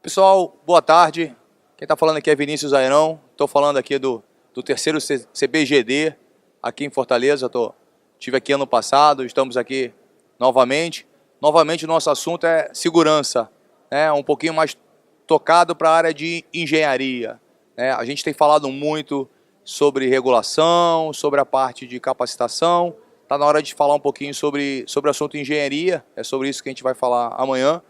Pessoal, boa tarde. Quem está falando aqui é Vinícius Airão. Estou falando aqui do terceiro CBGD aqui em Fortaleza. Tive aqui ano passado, estamos aqui novamente. Novamente o nosso assunto é segurança, né? Um pouquinho mais tocado para a área de engenharia, né? A gente tem falado muito sobre regulação, sobre a parte de capacitação. Está na hora de falar um pouquinho sobre o assunto engenharia. É sobre isso que a gente vai falar amanhã.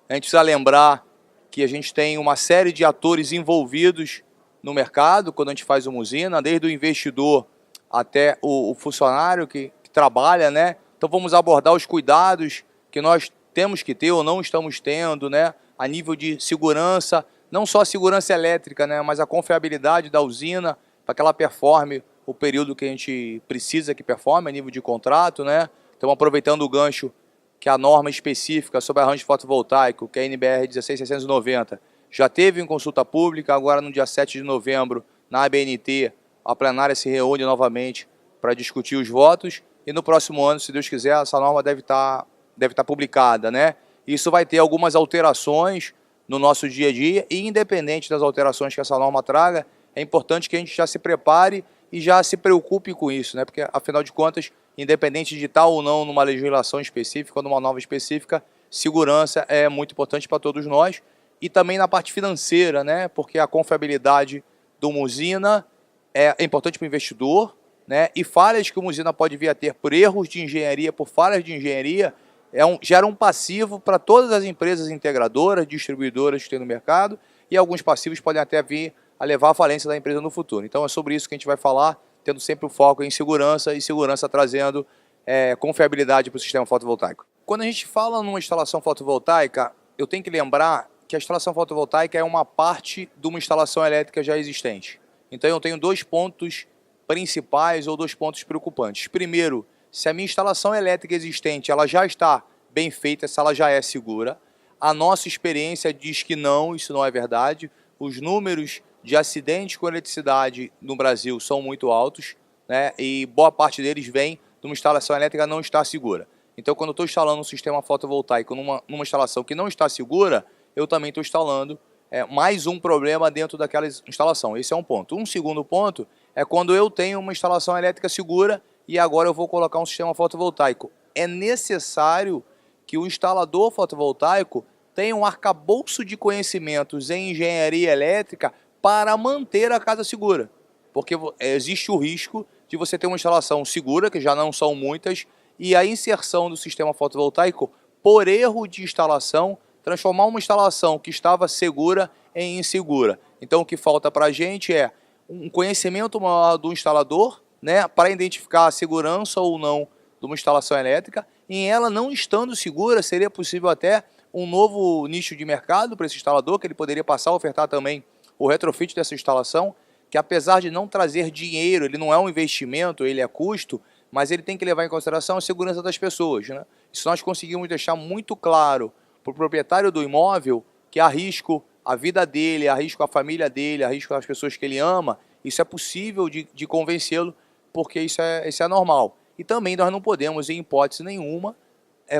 A gente precisa lembrar que a gente tem uma série de atores envolvidos no mercado quando a gente faz uma usina, desde o investidor até o funcionário que trabalha, né? Então vamos abordar os cuidados que nós temos que ter ou não estamos tendo, né? A nível de segurança, não só a segurança elétrica, né? Mas a confiabilidade da usina para que ela performe o período que a gente precisa que performe a nível de contrato, né? Então aproveitando o gancho que a norma específica sobre arranjo fotovoltaico, que é a NBR 16690, já teve em consulta pública. Agora no dia 7 de novembro, na ABNT, a plenária se reúne novamente para discutir os votos, e no próximo ano, se Deus quiser, essa norma deve estar publicada, né? Isso vai ter algumas alterações no nosso dia a dia, e independente das alterações que essa norma traga, é importante que a gente já se prepare e já se preocupe com isso, né? Porque, afinal de contas, independente de estar ou não numa legislação específica ou numa norma específica, segurança é muito importante para todos nós. E também na parte financeira, né? Porque a confiabilidade de uma usina é importante para o investidor, né? E falhas que uma usina pode vir a ter por erros de engenharia, por falhas de engenharia, gera um passivo para todas as empresas integradoras, distribuidoras que tem no mercado, e alguns passivos podem até vir a levar à falência da empresa no futuro. Então é sobre isso que a gente vai falar, tendo sempre o foco em segurança, e segurança trazendo confiabilidade para o sistema fotovoltaico. Quando a gente fala numa instalação fotovoltaica, eu tenho que lembrar que a instalação fotovoltaica é uma parte de uma instalação elétrica já existente. Então eu tenho dois pontos principais ou dois pontos preocupantes. Primeiro, se a minha instalação elétrica existente ela já está bem feita, se ela já é segura. A nossa experiência diz que não, isso não é verdade. Os números de acidentes com eletricidade no Brasil são muito altos, né? E boa parte deles vem de uma instalação elétrica não estar segura. Então, quando eu estou instalando um sistema fotovoltaico numa instalação que não está segura, eu também estou instalando mais um problema dentro daquela instalação. Esse é um ponto. Um segundo ponto é quando eu tenho uma instalação elétrica segura e agora eu vou colocar um sistema fotovoltaico. É necessário que o instalador fotovoltaico tenha um arcabouço de conhecimentos em engenharia elétrica para manter a casa segura, porque existe o risco de você ter uma instalação segura, que já não são muitas, e a inserção do sistema fotovoltaico, por erro de instalação, transformar uma instalação que estava segura em insegura. Então o que falta para a gente é um conhecimento maior do instalador, né, para identificar a segurança ou não de uma instalação elétrica. Em ela não estando segura, seria possível até um novo nicho de mercado para esse instalador, que ele poderia passar a ofertar também o retrofit dessa instalação, que apesar de não trazer dinheiro, ele não é um investimento, ele é custo, mas ele tem que levar em consideração a segurança das pessoas, né? Se nós conseguimos deixar muito claro para o proprietário do imóvel que há risco a vida dele, há risco a família dele, há risco às pessoas que ele ama, isso é possível de convencê-lo, porque isso é normal. E também nós não podemos, em hipótese nenhuma,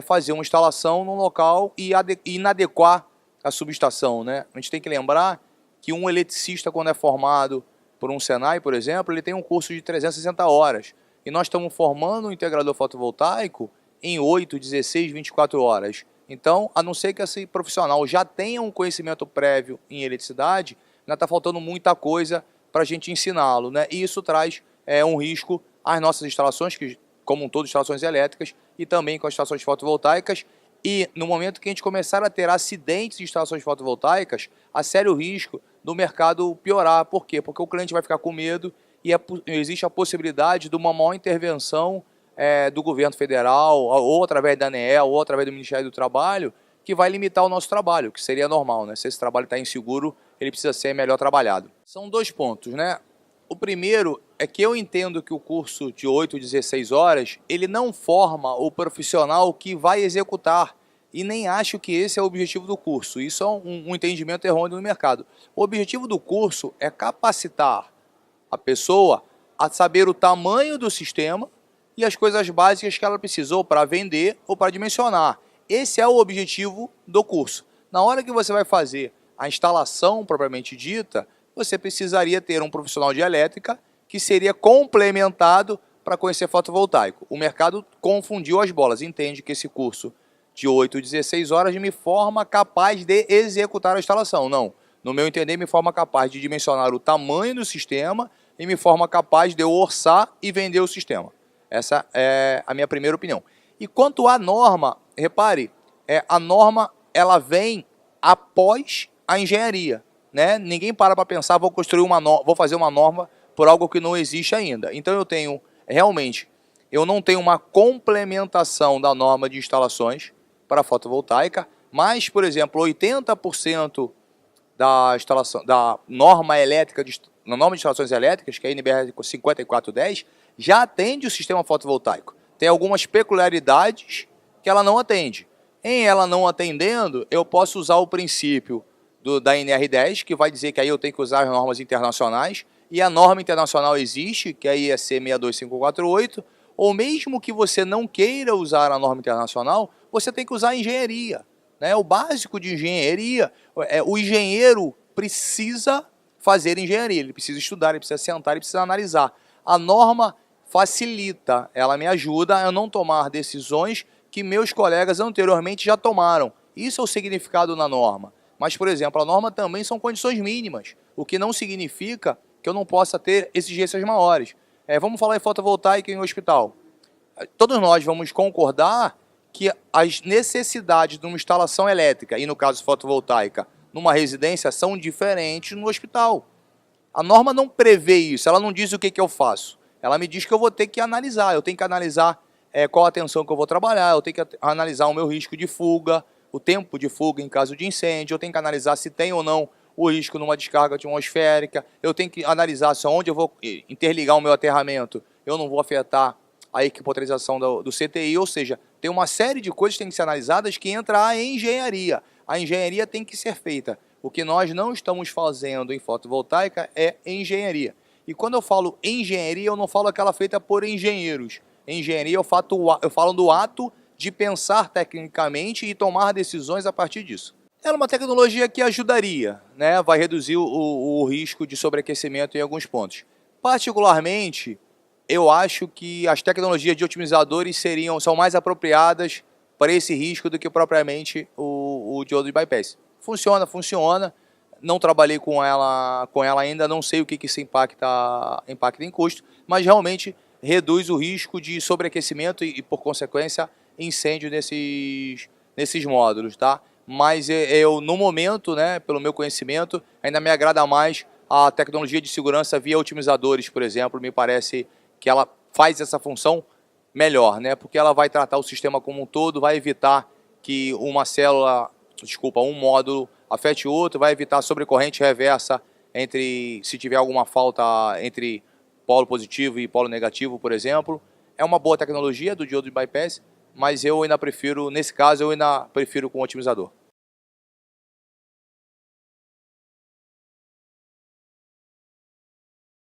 fazer uma instalação num local e inadequar a subestação, né? A gente tem que lembrar que um eletricista, quando é formado por um Senai, por exemplo, ele tem um curso de 360 horas. E nós estamos formando um integrador fotovoltaico em 8, 16, 24 horas. Então, a não ser que esse profissional já tenha um conhecimento prévio em eletricidade, ainda está faltando muita coisa para a gente ensiná-lo, né? E isso traz um risco às nossas instalações, que, como um todo, instalações elétricas, e também com as instalações fotovoltaicas. E no momento que a gente começar a ter acidentes de instalações fotovoltaicas, há sério risco do mercado piorar. Por quê? Porque o cliente vai ficar com medo e existe a possibilidade de uma maior intervenção do governo federal, ou através da ANEEL, ou através do Ministério do Trabalho, que vai limitar o nosso trabalho, que seria normal, né? Se esse trabalho está inseguro, ele precisa ser melhor trabalhado. São dois pontos, né? O primeiro é que eu entendo que o curso de 8, 16 horas, ele não forma o profissional que vai executar, e nem acho que esse é o objetivo do curso. Isso é um entendimento errôneo no mercado. O objetivo do curso é capacitar a pessoa a saber o tamanho do sistema e as coisas básicas que ela precisou para vender ou para dimensionar. Esse é o objetivo do curso. Na hora que você vai fazer a instalação propriamente dita, você precisaria ter um profissional de elétrica que seria complementado para conhecer fotovoltaico. O mercado confundiu as bolas, entende que esse curso de 8 a 16 horas me forma capaz de executar a instalação. Não, no meu entender, me forma capaz de dimensionar o tamanho do sistema e me forma capaz de eu orçar e vender o sistema. Essa é a minha primeira opinião. E quanto à norma, repare, a norma ela vem após a engenharia, né? Ninguém para pensar, vou construir uma norma, vou fazer uma norma por algo que não existe ainda. Então eu tenho, realmente, eu não tenho uma complementação da norma de instalações para fotovoltaica, mas, por exemplo, 80% da instalação, da norma elétrica, na norma de instalações elétricas, que é a NBR 5410, já atende o sistema fotovoltaico. Tem algumas peculiaridades que ela não atende. Em ela não atendendo, eu posso usar o princípio da NR10, que vai dizer que aí eu tenho que usar as normas internacionais, e a norma internacional existe, que é a IEC 62548, ou mesmo que você não queira usar a norma internacional, você tem que usar a engenharia, né? O básico de engenharia, o engenheiro precisa fazer engenharia, ele precisa estudar, ele precisa sentar, ele precisa analisar. A norma facilita, ela me ajuda a não tomar decisões que meus colegas anteriormente já tomaram. Isso é o significado na norma. Mas, por exemplo, a norma também são condições mínimas, o que não significa que eu não possa ter exigências maiores. Vamos falar em fotovoltaica em hospital. Todos nós vamos concordar que as necessidades de uma instalação elétrica, e no caso fotovoltaica, numa residência, são diferentes no hospital. A norma não prevê isso, ela não diz o que eu faço. Ela me diz que eu vou ter que analisar, eu tenho que analisar qual a tensão que eu vou trabalhar, eu tenho que analisar o meu risco de fuga, o tempo de fuga em caso de incêndio, eu tenho que analisar se tem ou não o risco numa descarga atmosférica, eu tenho que analisar se onde eu vou interligar o meu aterramento, eu não vou afetar a equipotarização do CTI, ou seja, tem uma série de coisas que têm que ser analisadas que entra a engenharia. A engenharia tem que ser feita. O que nós não estamos fazendo em fotovoltaica é engenharia. E quando eu falo engenharia, eu não falo aquela feita por engenheiros. Engenharia, eu falo do ato de pensar tecnicamente e tomar decisões a partir disso. Ela é uma tecnologia que ajudaria, né? Vai reduzir o risco de sobreaquecimento em alguns pontos. Particularmente, eu acho que as tecnologias de otimizadores são mais apropriadas para esse risco do que propriamente o diodo de bypass. Funciona. Não trabalhei com ela ainda, não sei o que isso impacta em custo, mas realmente reduz o risco de sobreaquecimento e por consequência, incêndio nesses módulos, tá? Mas eu, no momento, né, pelo meu conhecimento, ainda me agrada mais a tecnologia de segurança via otimizadores, por exemplo. Me parece que ela faz essa função melhor, né? Porque ela vai tratar o sistema como um todo, vai evitar que um módulo afete o outro, vai evitar sobrecorrente reversa se tiver alguma falta entre polo positivo e polo negativo, por exemplo. É uma boa tecnologia do diodo de bypass, mas nesse caso eu ainda prefiro com o otimizador.